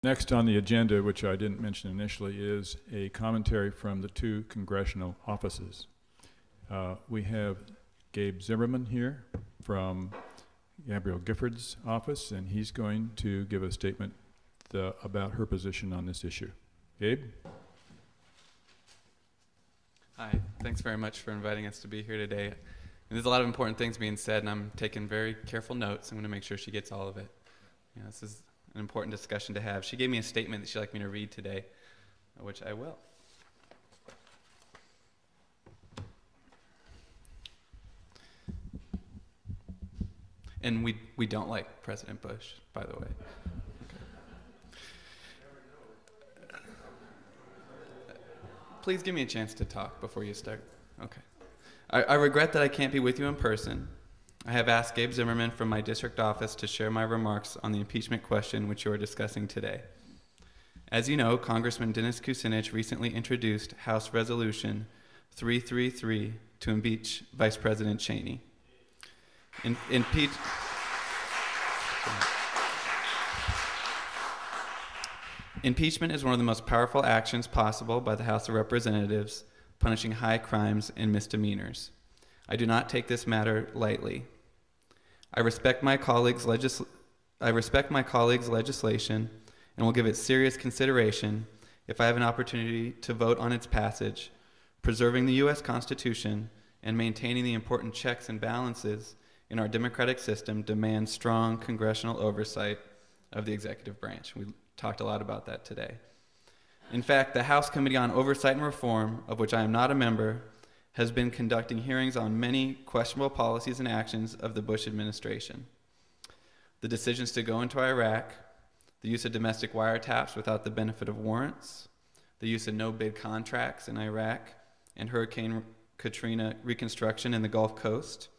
Next on the agenda, which I didn't mention initially, is a commentary from the two congressional offices. We have Gabe Zimmerman here from Gabrielle Giffords' office, and he's going to give a statement about her position on this issue. Gabe? Hi, thanks very much for inviting us to be here today. And there's a lot of important things being said, and I'm taking very careful notes. I'm going to make sure she gets all of it. You know, this is an important discussion to have. She gave me a statement that she'd like me to read today, which I will. And we don't like President Bush, by the way. Okay. Please give me a chance to talk before you start. Okay. I regret that I can't be with you in person. I have asked Gabe Zimmerman from my district office to share my remarks on the impeachment question which you are discussing today. As you know, Congressman Dennis Kucinich recently introduced House Resolution 333 to impeach Vice President Cheney. Impeachment is one of the most powerful actions possible by the House of Representatives, punishing high crimes and misdemeanors. I do not take this matter lightly. I respect my colleagues' legislation and will give it serious consideration if I have an opportunity to vote on its passage, preserving the U.S. Constitution and maintaining the important checks and balances in our democratic system demands strong congressional oversight of the executive branch. We talked a lot about that today. In fact, the House Committee on Oversight and Reform, of which I am not a member, has been conducting hearings on many questionable policies and actions of the Bush administration. The decisions to go into Iraq, the use of domestic wiretaps without the benefit of warrants, the use of no-bid contracts in Iraq, and Hurricane Katrina reconstruction in the Gulf Coast.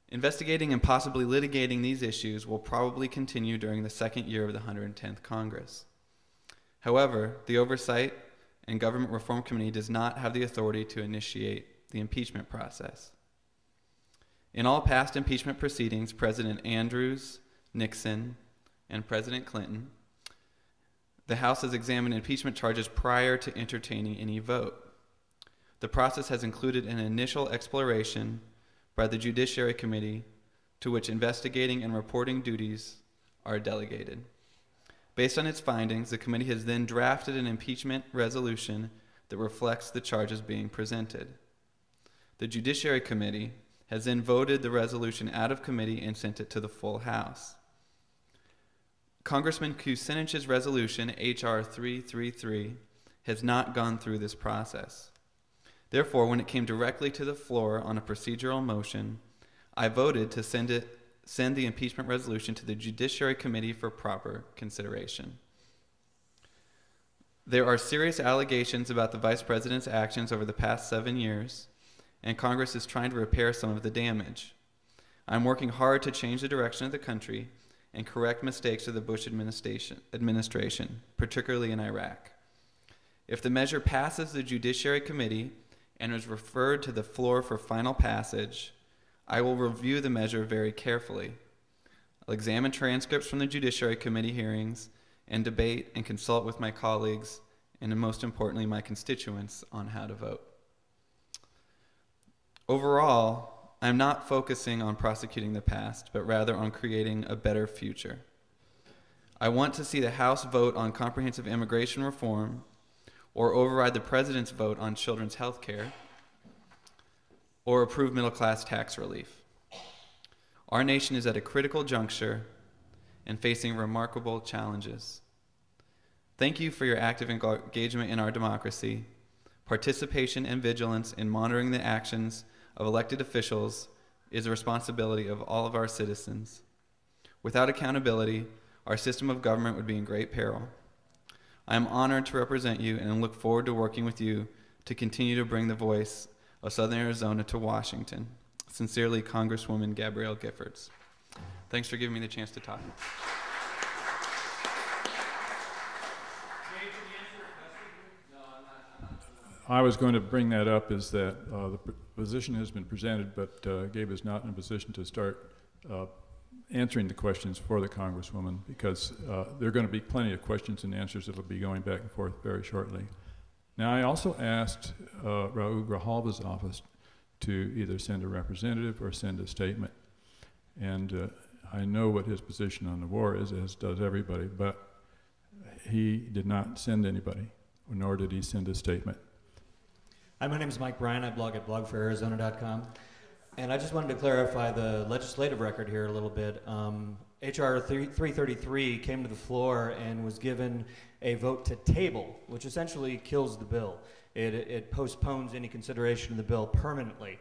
Investigating and possibly litigating these issues will probably continue during the second year of the 110th Congress. However, the Oversight and Government Reform Committee does not have the authority to initiate the impeachment process. In all past impeachment proceedings, President Andrews, Nixon, and President Clinton, the House has examined impeachment charges prior to entertaining any vote. The process has included an initial exploration by the Judiciary Committee, to which investigating and reporting duties are delegated. Based on its findings, the committee has then drafted an impeachment resolution that reflects the charges being presented. The Judiciary Committee has then voted the resolution out of committee and sent it to the full House. Congressman Kucinich's resolution, H.R. 333, has not gone through this process. Therefore, when it came directly to the floor on a procedural motion, I voted to send the impeachment resolution to the Judiciary Committee for proper consideration. There are serious allegations about the Vice President's actions over the past 7 years, and Congress is trying to repair some of the damage. I'm working hard to change the direction of the country and correct mistakes of the Bush administration, particularly in Iraq. If the measure passes the Judiciary Committee and is referred to the floor for final passage, I will review the measure very carefully. I'll examine transcripts from the Judiciary Committee hearings and debate and consult with my colleagues and, most importantly, my constituents on how to vote. Overall, I'm not focusing on prosecuting the past, but rather on creating a better future. I want to see the House vote on comprehensive immigration reform or override the President's vote on children's health care, or approve middle-class tax relief. Our nation is at a critical juncture and facing remarkable challenges. Thank you for your active engagement in our democracy. Participation and vigilance in monitoring the actions of elected officials is a responsibility of all of our citizens. Without accountability, our system of government would be in great peril. I am honored to represent you and look forward to working with you to continue to bring the voice of Southern Arizona to Washington. Sincerely, Congresswoman Gabrielle Giffords. Thanks for giving me the chance to talk. I was going to bring that up, is that the position has been presented, but Gabe is not in a position to start answering the questions for the Congresswoman, because there are going to be plenty of questions and answers that will be going back and forth very shortly. Now, I also asked Raul Grijalva's office to either send a representative or send a statement. And I know what his position on the war is, as does everybody, but he did not send anybody, nor did he send a statement. Hi, my name is Mike Bryan. I blog at blogforarizona.com. And I just wanted to clarify the legislative record here a little bit. H.R. 333 came to the floor and was given a vote to table, which essentially kills the bill. It postpones any consideration of the bill permanently.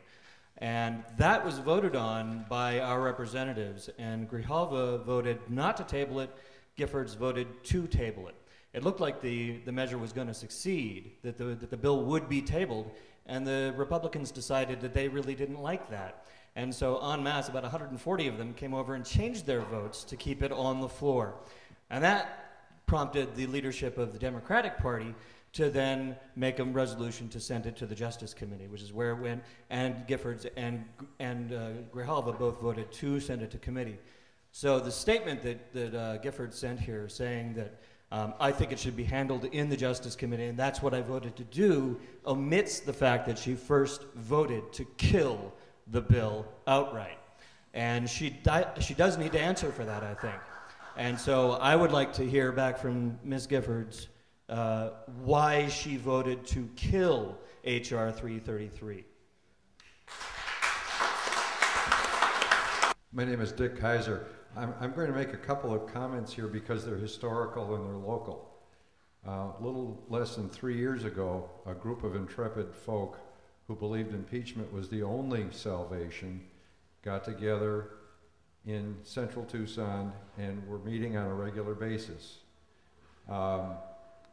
And that was voted on by our representatives, and Grijalva voted not to table it. Giffords voted to table it. It looked like the measure was going to succeed, that the bill would be tabled, and the Republicans decided that they really didn't like that. And so en masse, about 140 of them came over and changed their votes to keep it on the floor. And that prompted the leadership of the Democratic Party to then make a resolution to send it to the Justice Committee, which is where it went, and Giffords and Grijalva both voted to send it to committee. So the statement that Giffords sent here saying that I think it should be handled in the Justice Committee, and that's what I voted to do, omits the fact that she first voted to kill the bill outright. And she does need to answer for that, I think. And so I would like to hear back from Ms. Giffords why she voted to kill H.R. 333. My name is Dick Kaiser. I'm going to make a couple of comments here because they're historical and they're local. A little less than 3 years ago, a group of intrepid folk who believed impeachment was the only salvation got together in central Tucson and were meeting on a regular basis.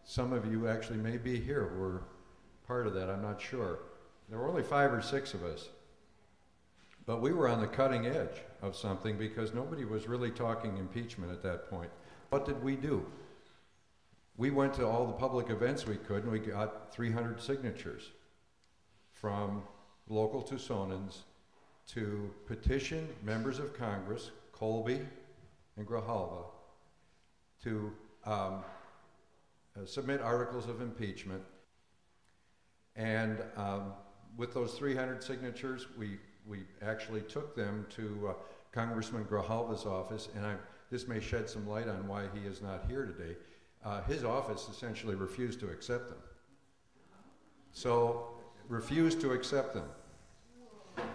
Some of you actually may be here, were part of that, I'm not sure. There were only 5 or 6 of us. But we were on the cutting edge of something because nobody was really talking impeachment at that point. What did we do? We went to all the public events we could, and we got 300 signatures from local Tucsonans to petition members of Congress, Colby and Grijalva, to submit articles of impeachment. And with those 300 signatures, we actually took them to Congressman Grijalva's office, and this may shed some light on why he is not here today. His office essentially refused to accept them. So, refused to accept them.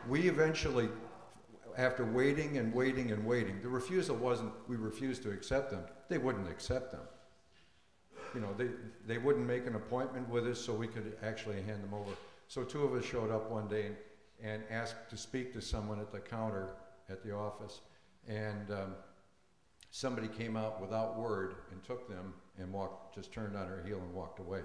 We eventually, after waiting and waiting and waiting, the refusal wasn't we refused to accept them, they wouldn't accept them. You know, they wouldn't make an appointment with us so we could actually hand them over. So 2 of us showed up one day and asked to speak to someone at the counter at the office, and somebody came out without word and took them and just turned on her heel and walked away.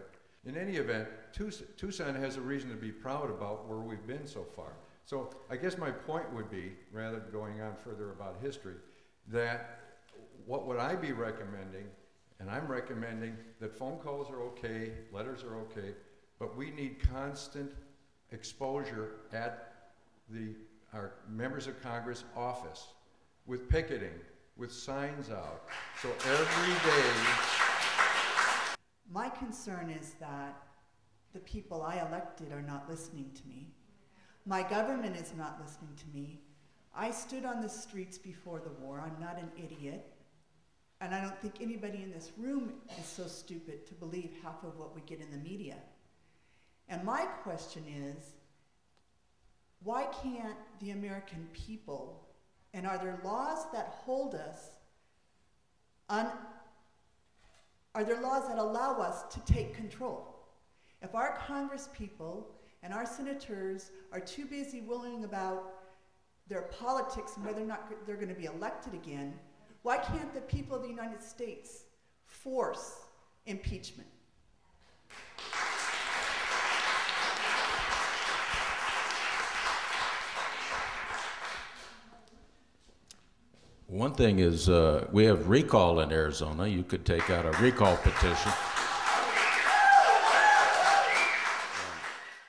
In any event, Tucson has a reason to be proud about where we've been so far. So I guess my point would be, rather than going on further about history, that what would I be recommending, and I'm recommending that phone calls are okay, letters are okay, but we need constant exposure at our members of Congress office with picketing, with signs out. So every day. My concern is that the people I elected are not listening to me. My government is not listening to me. I stood on the streets before the war. I'm not an idiot. And I don't think anybody in this room is so stupid to believe half of what we get in the media. And my question is, why can't the American people, and are there laws that hold us, are there laws that allow us to take control? If our Congress people and our senators are too busy worrying about their politics and whether or not they're going to be elected again, why can't the people of the United States force impeachment? One thing is we have recall in Arizona. You could take out a recall petition.